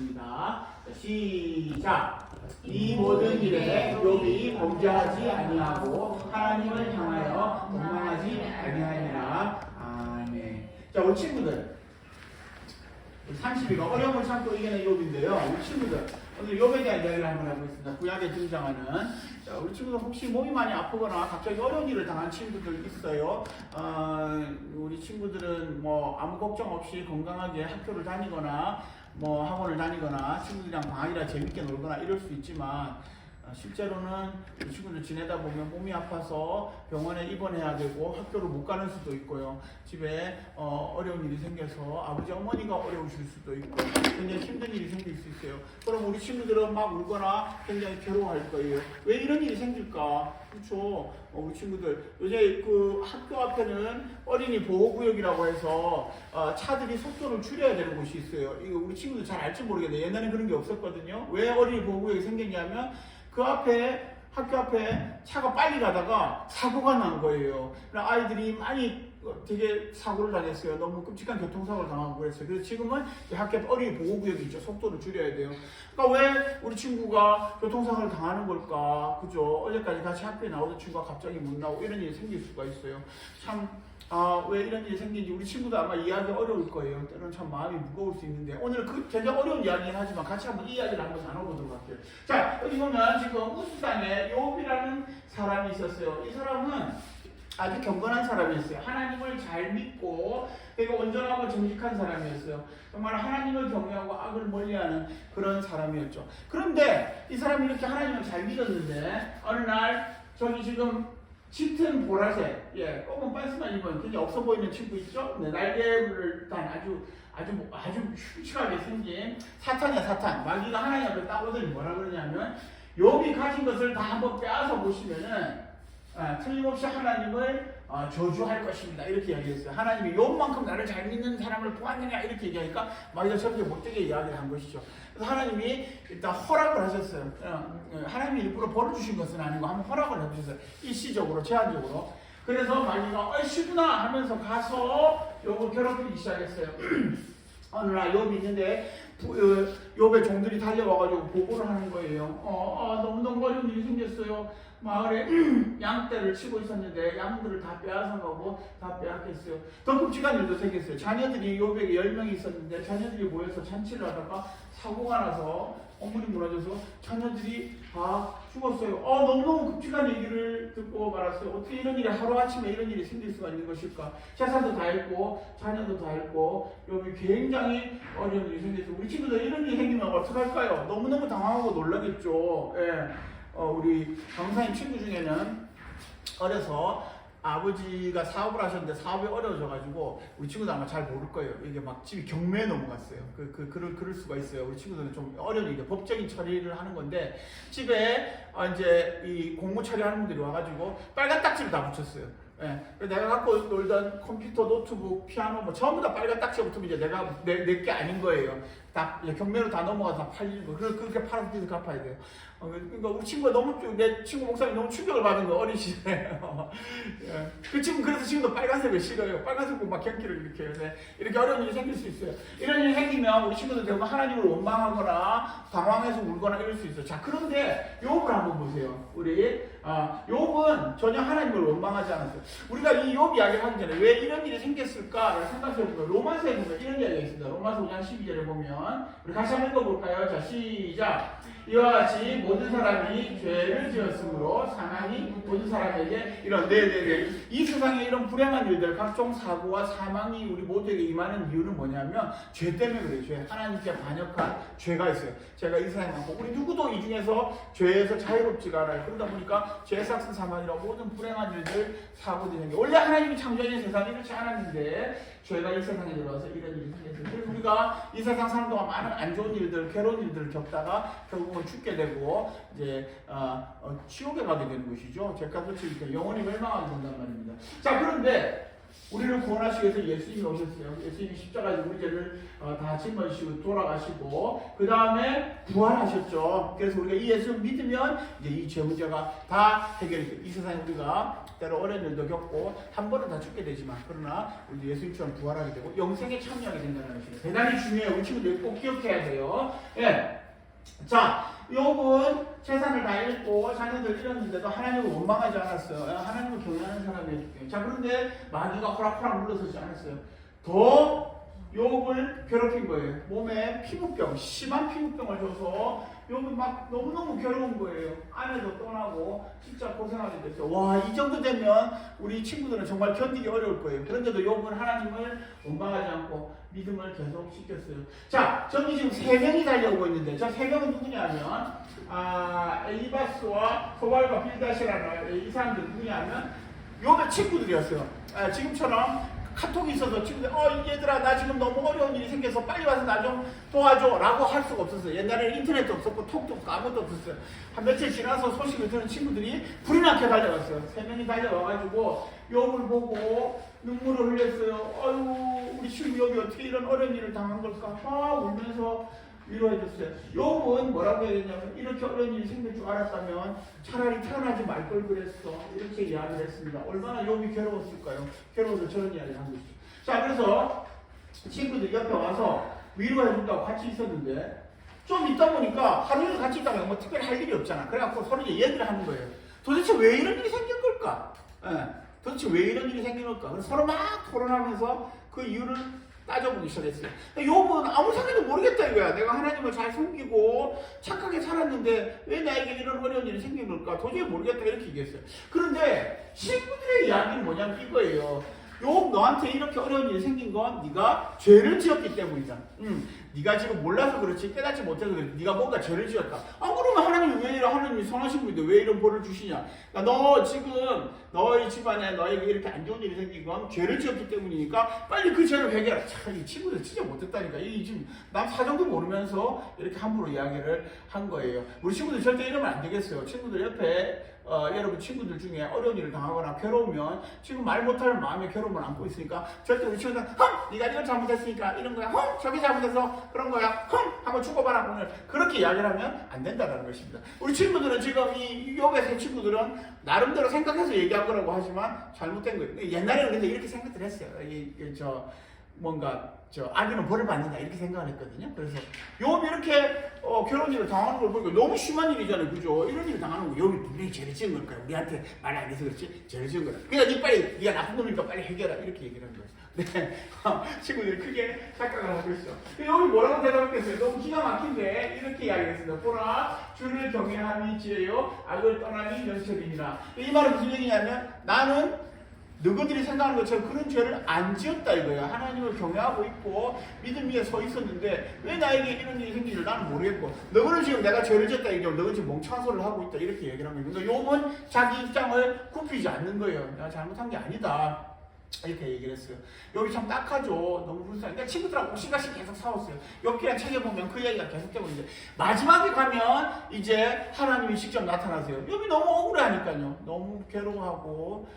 하겠습니다. 자, 시작. 이 모든 일에 욥이 범죄하지 아니하고 하나님을 향하여 원망하지 아니하니라. 아멘. 자, 우리 친구들 30위가 어려움을 참고 이기는 욥인데요. 우리 친구들 오늘 욥에 대한 이야기를 한번 해보겠습니다. 구약에 등장하는. 자, 우리 친구들 혹시 몸이 많이 아프거나 갑자기 어려운 일을 당한 친구들 있어요. 우리 친구들은 뭐 아무 걱정 없이 건강하게 학교를 다니거나 뭐 학원을 다니거나 친구들이랑 방학이라 재밌게 놀거나 이럴 수 있지만 실제로는 이 친구들 지내다 보면 몸이 아파서 병원에 입원해야 되고 학교를 못 가는 수도 있고요. 집에 어려운 일이 생겨서 아버지 어머니가 어려우실 수도 있고 굉장히 힘든 일이 생길 수 있어요. 그럼 우리 친구들은 막 울거나 굉장히 괴로워할 거예요. 왜 이런 일이 생길까? 그렇죠. 우리 친구들 요새 그 학교 앞에는 어린이 보호구역이라고 해서 차들이 속도를 줄여야 되는 곳이 있어요. 이거 우리 친구들 잘 알지 모르겠는데 옛날에는 그런 게 없었거든요. 왜 어린이 보호구역이 생겼냐면 그 앞에 학교 앞에 차가 빨리 가다가 사고가 난 거예요. 아이들이 많이 되게 사고를 당했어요. 너무 끔찍한 교통사고를 당하고 그랬어요. 그래서 지금은 학교 앞 어린이 보호구역이 있죠. 속도를 줄여야 돼요. 그러니까 왜 우리 친구가 교통사고를 당하는 걸까? 그죠? 어제까지 같이 학교에 나오던 친구가 갑자기 못 나오고 이런 일이 생길 수가 있어요. 참 왜 이런 일이 생긴지 우리 친구도 아마 이해하기 어려울 거예요. 때로는 참 마음이 무거울 수 있는데 오늘 그 굉장히 어려운 이야기긴 하지만 같이 한번 이 이야기를 한번 나눠보도록 할게요. 자, 여기 보면 지금 우스당에 욥이라는 사람이 있었어요. 이 사람은 아주 경건한 사람이었어요. 하나님을 잘 믿고 되게 온전하고 정직한 사람이었어요. 정말 하나님을 경외하고 악을 멀리하는 그런 사람이었죠. 그런데 이 사람이 이렇게 하나님을 잘 믿었는데 어느 날 저기 지금 짙은 보라색, 검은 반스만 입은 굉장히 없어 보이는 친구 있죠? 네, 날개를 단 아주 흉측하게 생긴 사탄이야, 사탄. 마귀가 하나님 앞에 따오더니 뭐라 그러냐면 욥이 가진 것을 다 한번 빼앗아 보시면은 틀림없이 하나님을 저주할 것입니다. 이렇게 이야기했어요. 하나님이 욥만큼 나를 잘 믿는 사람을 보았느냐 이렇게 얘기하니까 마귀가 저렇게 못되게 이야기를 한 것이죠. 그래서 하나님이 일단 허락을 하셨어요. 하나님이 일부러 벌을 주신 것은 아니고 한번 허락을 해주셨어요. 일시적으로, 제한적으로. 그래서 마귀가 얼씨구나 하면서 가서 욥을 괴롭히기 시작했어요. 어느 날 욥이 있는데 욥의 종들이 달려와가지고 보고를 하는 거예요. 너무너무 어려운 일이 생겼어요. 마을에 양떼를 치고 있었는데 양들을 다 빼앗아가고 다 빼앗겼어요. 더 끔찍한 일도 생겼어요. 자녀들이 욥에게 10명이 있었는데 자녀들이 모여서 잔치를 하다가 사고가 나서 건물이 무너져서 자녀들이 다 죽었어요. 너무너무 끔찍한 얘기를 듣고 말았어요. 어떻게 이런 일이 하루아침에 이런 일이 생길 수가 있는 것일까? 재산도 다 잃고 자녀도 다 잃고 욥이 굉장히 어려운 일이 생겼어요. 우리 친구들 이런 일이 생기면 어떡할까요? 너무너무 당황하고 놀라겠죠. 우리 강사님 친구 중에는 어려서 아버지가 사업을 하셨는데 사업이 어려워져가지고 우리 친구들 아마 잘 모를 거예요. 이게 막 집이 경매에 넘어갔어요. 그럴 수가 있어요. 우리 친구들은 좀 어려운 일이에요. 법적인 처리를 하는 건데 집에 이제 이 공무 처리하는 분들이 와가지고 빨간 딱지를 다 붙였어요. 내가 갖고 놀던 컴퓨터, 노트북, 피아노 뭐 전부 다 빨간 딱지가 붙으면 이제 내 게 아닌 거예요. 다 경매로 다 넘어가서 다 팔리는 거. 그렇게 팔아서 뒤에서 갚아야 돼요. 그러니까 우리 친구가 내 친구 목사님이 너무 충격을 받은 거 어린 시절에. 그 친구 그래서 지금도 빨간색을 싫어요. 빨간색 막 경기를 이렇게 해요. 이렇게 어려운 일이 생길 수 있어요. 이런 일이 생기면 우리 친구들 대부분 하나님을 원망하거나 당황해서 울거나 이럴 수 있어요. 자, 그런데 욥을 한번 보세요. 우리 욥은 전혀 하나님을 원망하지 않았어요. 우리가 이 욥 이야기를 하기 전에 왜 이런 일이 생겼을까를 생각해보면 로마서에 보면 이런 이야기가 있습니다. 로마서 5장 12절에 보면 우리 같이 한번 읽어볼까요? 자, 시작. 이와 같이 모든 사람이 죄를 지었으므로 사망이 모든 사람에게 이런 이 세상에 이런 불행한 일들 각종 사고와 사망이 우리 모두에게 임하는 이유는 뭐냐면 죄 때문에 그래요. 죄. 하나님께 반역한 죄가 있어요. 죄가 이 세상에 많고 우리 누구도 이 중에서 죄에서 자유롭지가 않아요. 그러다 보니까 죄 삭슨 사망이라 모든 불행한 일들 사고들이 생겨요. 원래 하나님이 창조하신 세상이 이렇지 않았는데 죄가 이 세상에 들어와서 이런 일이 생겼어요. 그래서 우리가 이 세상 사는 동안 많은 안 좋은 일들, 괴로운 일들을 겪다가 결국은 죽게 되고 이제 지옥에 가게 되는 것이죠. 죄값을 치니까 영원히 멸망하게 된단 말입니다. 자, 그런데 우리를 구원하시기 위해서 예수님이 오셨어요. 예수님이 십자가에 우리 죄를 다 짊어지시고 돌아가시고 그 다음에 부활하셨죠. 그래서 우리가 이 예수 믿으면 이제 이 죄 문제가 다 해결이 돼요. 이 세상에 우리가 때로 어려운 일도 겪고 한 번은 다 죽게 되지만 그러나 우리 예수님처럼 부활하게 되고 영생에 참여하게 된다는 것이에요. 대단히 중요해요. 우리 친구들 꼭 기억해야 돼요. 예. 자, 욥은 재산을 다 잃고 자녀들 잃었는데도 하나님을 원망하지 않았어요. 하나님을 경외하는 사람이었기. 자, 그런데 마귀가 호락호락 물러서지 않았어요. 더 욥을 괴롭힌 거예요. 몸에 피부병, 심한 피부병을 줘서 욥이 막 너무너무 괴로운 거예요. 아내도 떠나고 진짜 고생하게 됐어요. 와, 이 정도 되면 우리 친구들은 정말 견디기 어려울 거예요. 그런데도 욥은 하나님을 원망하지 않고 믿음을 계속 시켰어요. 자, 저기 지금 3명이 달려오고 있는데 저 3명은 누구냐면 엘리바스와 소발과 빌다시라는 이 사람들 누구냐면 욥의 친구들이었어요. 지금처럼 카톡이 있어서 친구들 얘들아 나 지금 너무 어려운 일이 생겨서 빨리 와서 나 좀 도와줘 라고 할 수가 없었어요. 옛날에는 인터넷도 없었고 톡도 없고 아무것도 없었어요. 한 며칠 지나서 소식을 들은 친구들이 불이 나게 달려왔어요. 3명이 달려와가지고 욥을 보고 눈물을 흘렸어요. 아유 우리 친구 욥이 어떻게 이런 어려운 일을 당한 걸까 막 울면서 위로해줬어요. 욥은 뭐라고 해야 되냐면 이렇게 어려운 일이 생길 줄 알았다면 차라리 태어나지 말 걸 그랬어 이렇게 이야기를 했습니다. 얼마나 욥이 괴로웠을까요? 괴로워서 저런 이야기를 한 것이죠. 자, 그래서 친구들 옆에 와서 위로해준다고 같이 있었는데 좀 있다 보니까 하루 종일 같이 있다가 뭐 특별히 할 일이 없잖아. 그래갖고 서로 이제 얘기를 하는 거예요. 도대체 왜 이런 일이 생긴 걸까? 도대체 왜 이런 일이 생긴 걸까? 그래서 서로 막 토론하면서 그 이유를 따져보기 시작했어요. 욥은 아무 생각도 모르겠다 이거야. 내가 하나님을 잘 섬기고 착하게 살았는데 왜 나에게 이런 어려운 일이 생긴 걸까? 도저히 모르겠다 이렇게 얘기했어요. 그런데 친구들의 이야기는 뭐냐면 이거예요. 욥 너한테 이렇게 어려운 일이 생긴 건 네가 죄를 지었기 때문이다. 네가 지금 몰라서 그렇지 깨닫지 못해서 그렇지. 네가 뭔가 죄를 지었다. 그러면 하나님이 왜 이런 하나님이 선하신 분인데 왜 이런 벌을 주시냐? 그러니까 너 지금 너희 집안에 너에게 이렇게 안 좋은 일이 생긴 건 죄를 지었기 때문이니까 빨리 그 죄를 해결하라. 참, 이 친구들 진짜 못했다니까. 이 지금 남 사정도 모르면서 이렇게 함부로 이야기를 한 거예요. 우리 친구들 절대 이러면 안 되겠어요. 친구들 옆에 여러분 친구들 중에 어려운 일을 당하거나 괴로우면 지금 말 못할 마음의 괴로움을 안고 있으니까 절대 우리 친구들 네가 이걸 잘못했으니까 이런 거야 저게 잘못해서 그런 거야 한번 죽어봐라 오늘 그렇게 이야기를 하면 안 된다는 것입니다. 우리 친구들은 지금 이 욥의 세 친구들은 나름대로 생각해서 얘기한 거라고 하지만 잘못된 거예요. 옛날에는 근데 이렇게 생각들 했어요. 뭔가 악인은 벌을 받는다 이렇게 생각을 했거든요. 그래서 욥이 이렇게 결혼 일을 당하는 걸 보니까 너무 심한 일이잖아요. 그죠? 이런 일을 당하는 거 욥이 분명히 죄를 지은 걸 거야. 우리한테 말 안 해서 그렇지 죄를 지은 거야. 그러니까 니 빨리 네가 나쁜 놈이니까 빨리 해결하라 이렇게 얘기를 한 거예요. 네. 친구들이 크게 착각을 하고 있어. 욥이 뭐라고 대답했겠어요? 너무 기가 막힌데 이렇게 이야기했습니다. 보라 주를 경외함이 지혜요 악을 떠남이 면책이니라. 이 말은 무슨 얘기냐면 나는 너희들이 생각하는 것처럼 그런 죄를 안 지었다 이거야. 하나님을 경외하고 있고 믿음 위에 서 있었는데 왜 나에게 이런 일이 생기는지 나는 모르겠고 너희는 지금 내가 죄를 지었다 이게 너희는 지금 멍청한 소리를 하고 있다 이렇게 얘기를 하는 거예요. 그러니까 욥은 자기 입장을 굽히지 않는 거예요. 내가 잘못한 게 아니다 이렇게 얘기를 했어요. 욥이 참 딱하죠. 너무 불쌍해. 그러니까 친구들하고 옥신각신 계속 싸웠어요. 욥기랑 책에 보면 그 얘기가 계속되고 있는데 마지막에 가면 이제 하나님이 직접 나타나세요. 욥이 너무 억울해하니까요. 너무 괴로워하고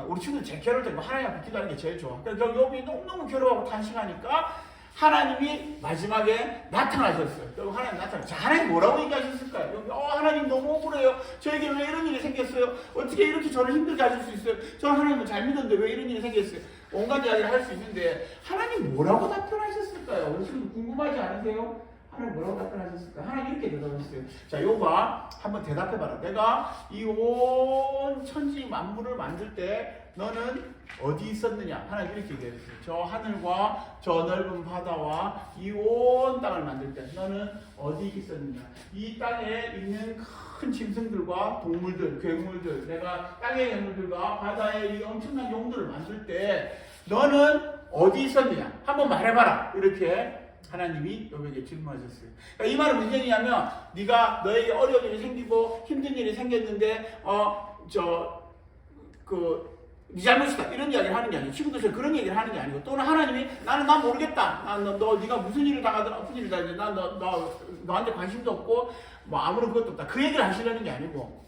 우리 친구들 제일 괴로울 때 하나님 앞에 기도하는 게 제일 좋아. 그러니까 욥이 너무너무 괴로워하고 탄식하니까 하나님이 마지막에 나타나셨어요. 그리고 하나님 나타나셨어요. 자, 하나님 뭐라고 얘기하셨을까요? 욥이 하나님 너무 억울해요. 저에게 왜 이런 일이 생겼어요? 어떻게 이렇게 저를 힘들게 하실 수 있어요? 저는 하나님을 잘 믿었는데 왜 이런 일이 생겼어요? 온갖 이야기를 할 수 있는데 하나님 뭐라고 나타나셨을까요? 우리 친구들 궁금하지 않으세요? 하나님 뭐라고 답변하셨을까? 하나님 이렇게 대답하셨어요. 자, 욥아 한번 대답해봐라. 내가 이 온 천지 만물을 만들 때 너는 어디 있었느냐? 하나님 이렇게 얘기했어요. 저 하늘과 저 넓은 바다와 이 온 땅을 만들 때 너는 어디 있었느냐? 이 땅에 있는 큰 짐승들과 동물들, 괴물들, 내가 땅의 괴물들과 바다의 이 엄청난 용들을 만들 때 너는 어디 있었느냐? 한번 말해봐라. 이렇게 하나님이 욥에게 질문하셨어요. 그러니까 이 말은 무슨 얘기냐면 네가 너에게 어려운 일이 생기고 힘든 일이 생겼는데 네 잘못이다 이런 이야기를 하는 게 아니고 친구들처럼 그런 얘기를 하는 게 아니고 또는 하나님이 나는 모르겠다. 네가 무슨 일을 당하든 아픈 일을 당하든 너한테 관심도 없고 뭐 아무런 것도 없다. 그 얘기를 하시려는 게 아니고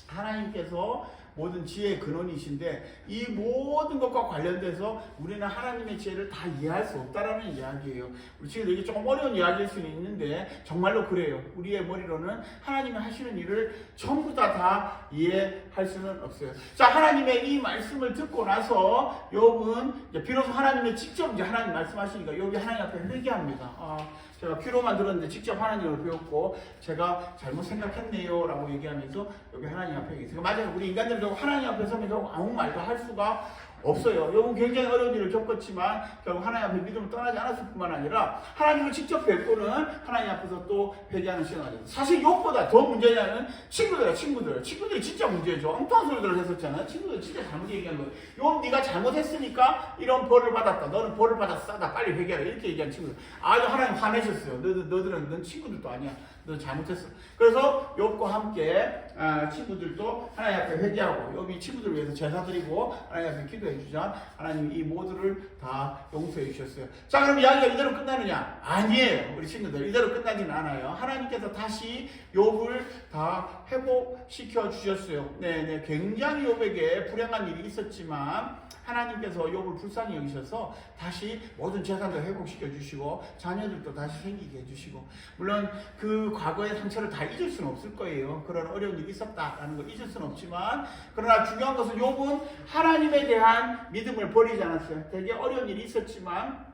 하나님께서 모든 지혜의 근원이신데 이 모든 것과 관련돼서 우리는 하나님의 지혜를 다 이해할 수 없다라는 이야기예요. 우리 지금 이게 조금 어려운 이야기일 수는 있는데 정말로 그래요. 우리의 머리로는 하나님이 하시는 일을 전부 다 이해할 수는 없어요. 자, 하나님의 이 말씀을 듣고 나서 욥은 비로소 하나님의 직접 이제 하나님 말씀하시니까 욥이 하나님 앞에 회개합니다. 제가 귀로만 들었는데 직접 하나님을 배웠고 제가 잘못 생각했네요 라고 얘기하면서 여기 하나님 앞에 계세요. 맞아요. 우리 인간들도 하나님 앞에 서면 결국 아무 말도 할 수가 없어요. 욥은 굉장히 어려운 일을 겪었지만 결국 하나님 앞에 믿음을 떠나지 않았을 뿐만 아니라 하나님을 직접 뵙고는 하나님 앞에서 또 회개하는 시간이 됐어요. 사실 욥보다 더 문제냐는 친구들이 진짜 문제죠. 엉뚱한 소리들을 했었잖아요. 친구들 진짜 잘못 얘기한 거예요. 욥 네가 잘못했으니까 이런 벌을 받았다. 너는 벌을 받아서 싸다. 빨리 회개하라. 이렇게 얘기한 친구들. 아주 하나님 화내셨어요. 넌 친구들도 아니야. 너 잘못했어. 그래서 욥과 함께 친구들도 하나님 앞에 회개하고 욥이 친구들을 위해서 제사 드리고 하나님 앞에 기도해 주자. 하나님이 이 모두를 다 용서해 주셨어요. 자, 그럼 이야기가 이대로 끝나느냐? 아니에요. 우리 친구들 이대로 끝나지는 않아요. 하나님께서 다시 욥을 다 회복시켜 주셨어요. 네, 굉장히 욥에게 불행한 일이 있었지만 하나님께서 욥을 불쌍히 여기셔서 다시 모든 재산도 회복시켜 주시고 자녀들도 다시 생기게 해주시고, 물론 그 과거의 상처를 다 잊을 수는 없을 거예요. 그런 어려운 일이 있었다라는 걸 잊을 수는 없지만, 그러나 중요한 것은 욥은 하나님에 대한 믿음을 버리지 않았어요. 되게 어려운 일이 있었지만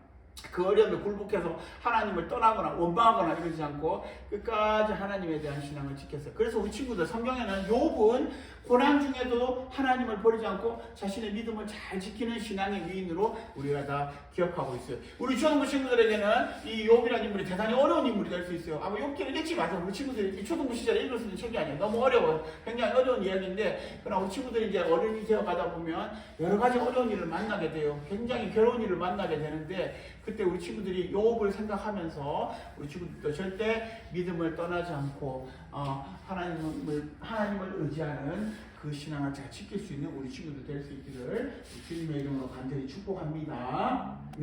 그 어려움에 굴복해서 하나님을 떠나거나 원망하거나 이러지 않고 끝까지 하나님에 대한 신앙을 지켰어요. 그래서 우리 친구들 성경에는 욥은 고난 중에도 하나님을 버리지 않고 자신의 믿음을 잘 지키는 신앙의 위인으로 우리가 다 기억하고 있어요. 우리 초등부 친구들에게는 이 욥이라는 인물이 대단히 어려운 인물이 될 수 있어요. 아마 욥기를 읽지 마세요. 우리 친구들이 이 초등부 시절에 읽을 수 있는 책이 아니에요. 너무 어려워요. 굉장히 어려운 이야기인데, 그러나 우리 친구들이 이제 어른이 되어 가다 보면 여러 가지 어려운 일을 만나게 돼요. 굉장히 괴로운 일을 만나게 되는데, 그때 우리 친구들이 욥을 생각하면서 우리 친구들도 절대 믿음을 떠나지 않고 하나님을 의지하는 그 신앙을 잘 지킬 수 있는 우리 친구들 될 수 있기를 주님의 이름으로 간절히 축복합니다. 네.